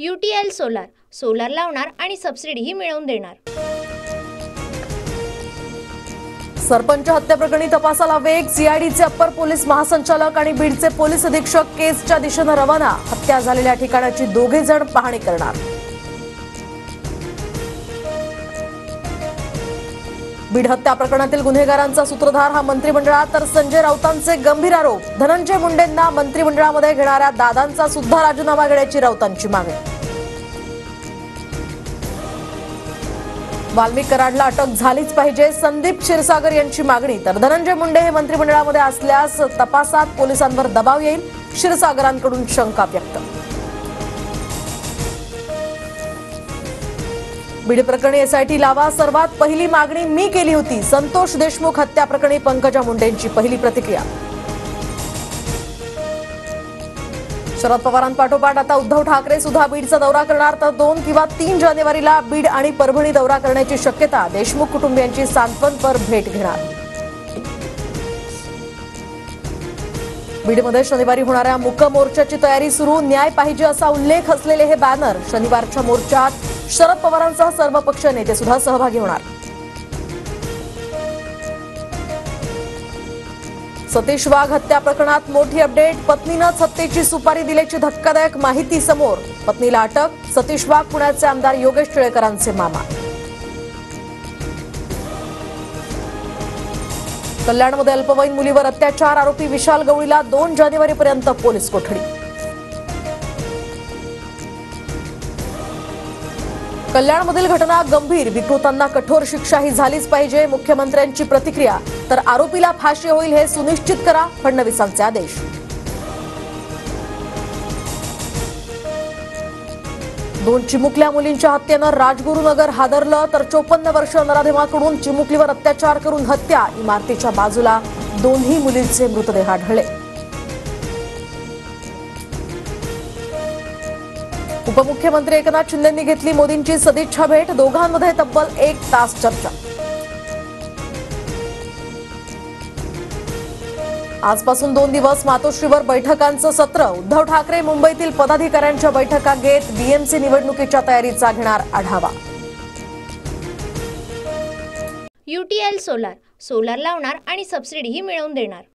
UTL solar solar लावणार आणि सबसिडीही मिळवून देणार। सरपंच हत्या प्रकरणी तपासाला वेग। सीआयडीचे अप्पर पोलीस महासंचालक आणि बीडचे पोलीस अधीक्षक केसच्या दिशेने रवाना। हत्या झालेल्या ठिकाणाची दोघे जण पाहणी करणार। बीड हत्या प्रकरणातील गुन्हेगारांचा सूत्रधार हा मंत्रिमंडळात, तर संजय राऊतांचे गंभीर आरोप। धनंजय मुंडेंना मंत्रिमंडळामध्ये घेणाऱ्या दादांचा सुद्धा राजीनामा घेण्याची राऊतांची मागणी। वाल्मिक कराडला अटक झालीच पाहिजे, संदीप क्षीरसागर यांची मागणी। तर धनंजय मुंडे हे मंत्रिमंडळामध्ये असल्यास तपासात पोलिसांवर दबाव येईल, क्षीरसागरांकडून शंका व्यक्त। बीड प्रकरणी एसआयटी लावा, सर्वात पहिली मागणी मी केली होती। संतोष देशमुख हत्या प्रकरणी पंकजा मुंडेंची पहिली प्रतिक्रिया। शरद पवारांपाठोपाठ आता उद्धव ठाकरे सुद्धा बीडचा दौरा करणार, तर 2 किंवा 3 जानेवारीला बीड आणि परभणी दौरा करण्याची शक्यता। देशमुख कुटुंबियांची सांत्वनपर भेट घेणार। बीडमध्ये शनिवारी होणाऱ्या मूक मोर्चाची तयारी सुरू। न्याय पाहिजे असा उल्लेख असलेले हे बॅनर। शनिवारच्या मोर्चात शरद पवारांसह सर्व पक्ष नेते सुद्धा सहभागी होणार। सतीश वाघ हत्या प्रकरणात मोठी अपडेट। पत्नीनंच हत्येची सुपारी दिल्याची धक्कादायक माहिती समोर। पत्नीला अटक। सतीश वाघ पुण्याचे आमदार योगेश टिळेकरांचे मामा। कल्याणमध्ये अल्पवयीन मुलीवर अत्याचार, आरोपी विशाल गवळीला 2 जानेवारीपर्यंत पोलीस कोठडी। कल्याणमधील घटना गंभीर, विकृतांना कठोर शिक्षाही झालीच पाहिजे, मुख्यमंत्र्यांची प्रतिक्रिया। तर आरोपीला फाशी होईल हे सुनिश्चित करा, फडणवीसांचे आदेश। दोन चिमुकल्या मुलींच्या हत्येनं राजगुरुनगर हादरलं, तर 54 वर्षीय नराधमाकडून चिमुकलीवर अत्याचार करून हत्या। इमारतीच्या बाजूला दोन्ही मुलींचे मृतदेह आढळले। उपमुख्यमंत्री एकनाथ शिंदेंनी घेतली मोदींची सदिच्छा भेट। दोघांमध्ये तब्बल 1 तास चर्चा। आजपासून 2 दिवस मातोश्रीवर बैठकांचं सत्र। उद्धव ठाकरे मुंबईतील पदाधिकाऱ्यांच्या बैठका घेत बीएमसी निवडणुकीच्या तयारीचा घेणार आढावा। UTL सोलार सोलार लावणार आणि सबसिडीही मिळवून देणार।